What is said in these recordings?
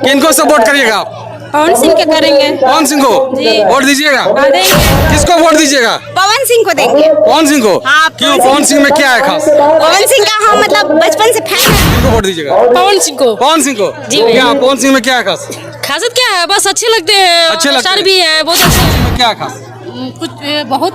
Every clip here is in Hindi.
किनको सपोर्ट करिएगा आप? पवन सिंह के करेंगे। पवन सिंह को वोट दीजिएगा? किसको वोट दीजिएगा? पवन सिंह को देंगे। पवन सिंह को? हाँ, क्यों? पवन सिंह में क्या है खास? पवन सिंह का हम मतलब बचपन से फैन हैं। किनको वोट दीजिएगा? पवन सिंह को। पवन सिंह को? जी भैया। क्या पवन सिंह में क्या है खास? खासियत क्या है, बस अच्छे लगते हैं। अच्छे लगते हैं। स्टार भी है, बहुत अच्छे। क्या है खास?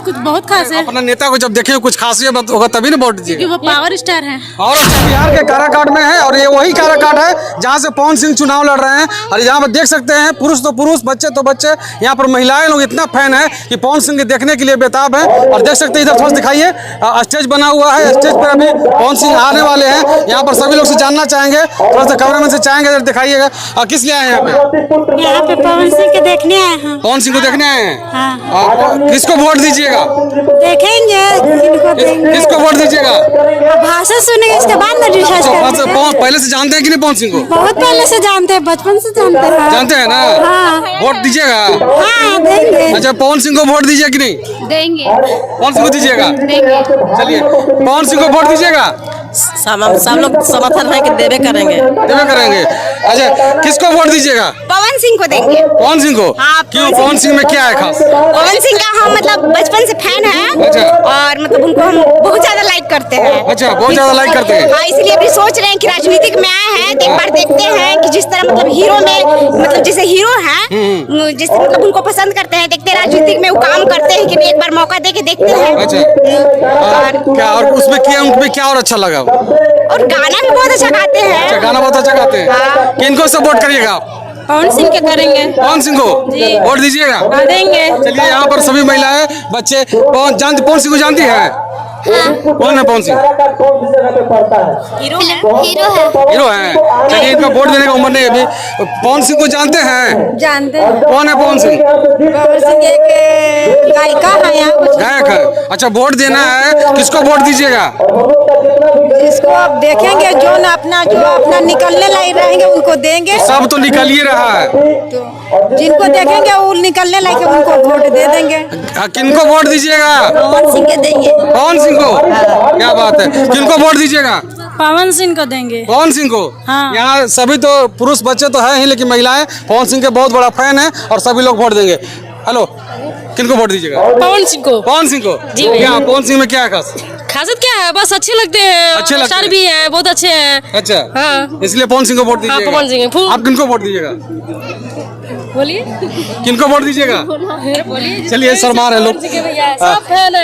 कुछ बहुत खास है। अपना नेता को जब देखे कुछ खासियत होगा तभी ना वोट दीजिएगा। वो पावर स्टार है। और बिहार के काराकाट में है और ये वही काराकाट है जहाँ से पवन सिंह चुनाव लड़ रहे हैं। और यहाँ पर देख सकते हैं पुरुष तो पुरुष, बच्चे तो बच्चे, यहाँ पर महिलाएं लोग इतना फैन है कि पवन सिंह के देखने के लिए बेताब है। और देख सकते हैं इधर थोड़ा दिखाइए, स्टेज बना हुआ है, स्टेज पर अभी पवन सिंह आने वाले हैं। यहाँ पर सभी लोग से जानना चाहेंगे, थोड़ा सा कैमरामैन से चाहेंगे इधर दिखाइएगा। किस लिए आए हैं यहाँ पे पवन सिंह के देखने आए हैं। पवन सिंह को देखने आए हैं? हाँ। किसको वोट दीजिएगा? देखेंगे किनको देंगे। किसको वोट दीजिएगा? भाषण सुनेंगे इसके बाद ना डिसाइड करेंगे। पहले से जानते हैं कि नहीं पवन सिंह को? बहुत पहले से जानते हैं, बचपन से जानते हैं। जानते हैं ना? हाँ। वोट दीजिएगा? हाँ देंगे। अच्छा, पवन सिंह को वोट दीजिए कि नहीं? देंगे। पवन सिंह को दीजिएगा? देंगे। चलिए, पवन सिंह को वोट दीजिएगा? सब लोग समर्थन है कि देवे करेंगे। देवे करेंगे। अच्छा, किसको वोट दीजिएगा? पवन सिंह को देंगे। पवन सिंह को? हाँ, क्यों? पवन सिंह में क्या है खास? पवन सिंह का हम मतलब बचपन से फैन हैं। अच्छा। और मतलब उनको हम बहुत ज्यादा लाइक करते हैं। अच्छा, बहुत ज्यादा लाइक करते हैं। हाँ, इसलिए अभी सोच रहे हैं कि राजनीतिक में आए हैं तो एक बार देखते हैं कि जिस तरह मतलब हीरो में मतलब जैसे हीरो हैं, जैसे मतलब उनको पसंद करते हैं, देखते हैं राजनीतिक में वो काम करते हैं कि नहीं, एक बार मौका दे के देखते हैं। अच्छा, क्या और उसमें क्या, उनमें क्या और अच्छा लगा? और गाना भी बहुत अच्छा गाते हैं। अच्छा, गाना बहुत अच्छा गाते हैं। हाँ। किनको सपोर्ट करिएगा आप? पवन सिंह के करेंगे। पवन सिंह को वोट दीजिएगा? देंगे। चलिए, यहाँ पर सभी महिलाएं, बच्चे पवन सिंह को जानती है? कौन है पवन सिंह? हीरो है। हीरो है। चलिए, इनका वोट देने का उम्र नहीं है अभी। पवन सिंह को जानते हैं? जानते हैं। कौन है पवन सिंह? पवन सिंह एक गायिका है यहाँ कुछ। गायक है। अच्छा, वोट देना है, किसको वोट दीजिएगा? जिसको आप देखेंगे जो अपना निकलने लायक रहेंगे उनको देंगे। सब तो निकल ही रहा है। तो जिनको देखेंगे वो निकलने लायक उनको वोट दे देंगे। किनको वोट दीजिएगा? पवन सिंह के देंगे। पवन सिंह को? क्या बात है, किनको वोट दीजिएगा? पवन सिंह को देंगे। पवन सिंह को? हाँ। यहाँ सभी तो पुरुष बच्चे तो है ही, लेकिन महिलाएं पवन सिंह के बहुत बड़ा फैन है और सभी लोग वोट देंगे। हेलो, किनको वोट दीजिएगा? पवन सिंह को। पवन सिंह को? जी भैया। क्या पवन सिंह में क्या है खास? खासियत क्या है, बस अच्छे लगते हैं। अच्छे लगते स्टार हैं। भी है, बहुत अच्छे हैं। अच्छा। हाँ। इसलिए पवन सिंह को वोट दीजिएगा? पवन सिंह को। आप किनको वोट दीजिएगा? बोलिए। किनको वोट दीजिएगा? चलिए, शर्मा रहे लोग।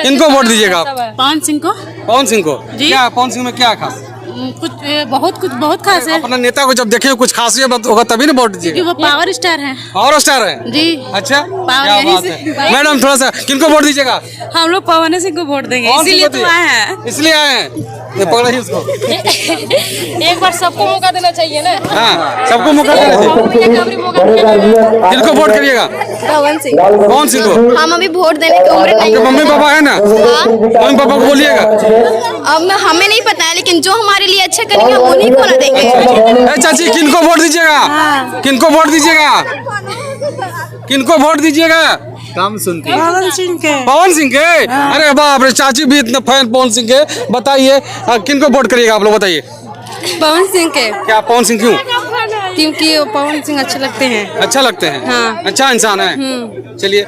किनको वोट दीजिएगा आप? पवन सिंह को। पवन सिंह को? क्या पवन सिंह में क्या है खास? बहुत खास है। अपना नेता को जब देखे कुछ खासियत होगा तभी ना वोट दीजिएगा। वो पावर स्टार है। पावर स्टार है? जी। अच्छा, क्या यहीं बात से- है। मैडम, थोड़ा सा किनको वोट दीजिएगा? हम लोग पवन सिंह को वोट देंगे, पवन सिंह इसीलिए को तो आए हैं। इसलिए आए हैं। ये पकड़िए इसको। एक बार सबको मौका देना चाहिए ना। हाँ, सबको मौका देना चाहिए। किनको वोट करिएगा? पवन सिंह। पवन सिंह को? हम अभी वोट देने की उम्र नहीं। आपके मम्मी पापा है ना? मम्मी पापा को बोलिएगा। अब हमें नहीं पता है, लेकिन जो हमारे लिए अच्छा करेंगे हम उन्हीं को ना देंगे। चाची, किनको वोट दीजिएगा? किनको वोट दीजिएगा? किनको वोट दीजिएगा? काम सुनती है। पवन सिंह के। पवन सिंह के? अरे बाप रे, चाची भी इतना फैन पवन सिंह के। बताइए, किनको वोट करिएगा आप लोग, बताइए। पवन सिंह के। क्या पवन सिंह क्यों? क्योंकि पवन सिंह अच्छे लगते हैं। अच्छा लगते हैं? हाँ। अच्छा इंसान है। चलिए,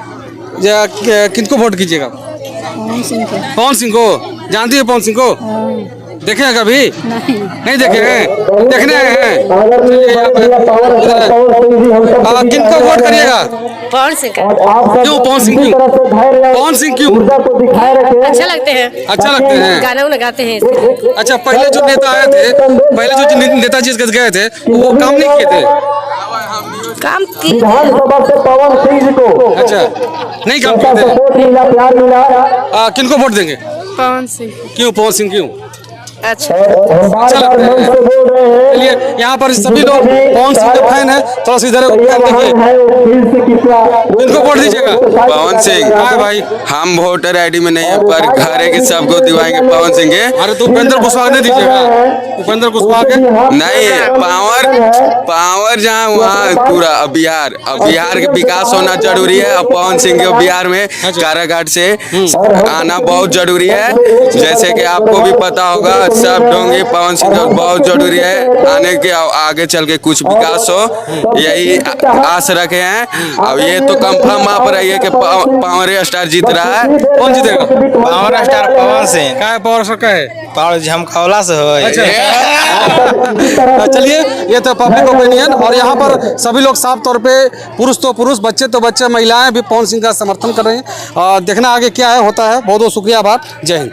किनको वोट कीजिएगा? पवन सिंह के। पवन सिंह को? जानती है पवन सिंह को? देखे हैं कभी? नहीं देखे हैं? देखने आए हैं? किनको वोट करिएगा? पवन सिंह का। क्यों पवन सिंह क्यों? पवन सिंह क्यों? अच्छा लगते हैं। अच्छा लगते हैं। गाना उन्हें गाते हैं इसलिए। अच्छा, पहले जो नेता आए थे, पहले जो नेताजी गए थे, वो काम नहीं किए थे? काम की। अच्छा, नहीं काम किए थे। किनको वोट देंगे? पवन सिंह। क्यों पवन सिंह क्यों? अच्छा लगता है। चलिए, यहाँ पर सभी लोग पवन सिंह के फैन है। थोड़ा सा इधर देखिए, किनको वोट दीजिएगा? पवन सिंह। हाँ भाई, हम वोटर आईडी में नहीं है, पर घर है कि सबको दिवाएंगे पवन सिंह के। अरे तो उपेंद्र कुशवाहा ने दीजिएगा? उपेंद्र कुशवाहा के? नहीं है पावर जहाँ वहाँ पूरा बिहार। अब बिहार के विकास होना जरूरी है। अब पवन सिंह के बिहार में कारागाट से आना बहुत जरूरी है। जैसे कि आपको भी पता होगा, सब ढोंगी पवन सिंह का बहुत जरूरी है, आने के आगे चल के कुछ विकास हो, यही आस रखे हैं। अब ये तो कंफर्म आप रही है कि पावर स्टार जीत रहा है। कौन जीतेगा? Power star Pawan Singh. क्या है पावर स्टार का है? पावर झमकौला से हो। अच्छा चलिए, ये तो पब्लिक ओपिनियन, और यहाँ पर सभी लोग साफ तौर पे पुरुष तो पुरुष, बच्चे तो बच्चे, महिलाएं भी पवन सिंह का समर्थन कर रहे हैं। देखना आगे क्या है होता है। बहुत बहुत शुक्रिया, आभार, जय हिंद।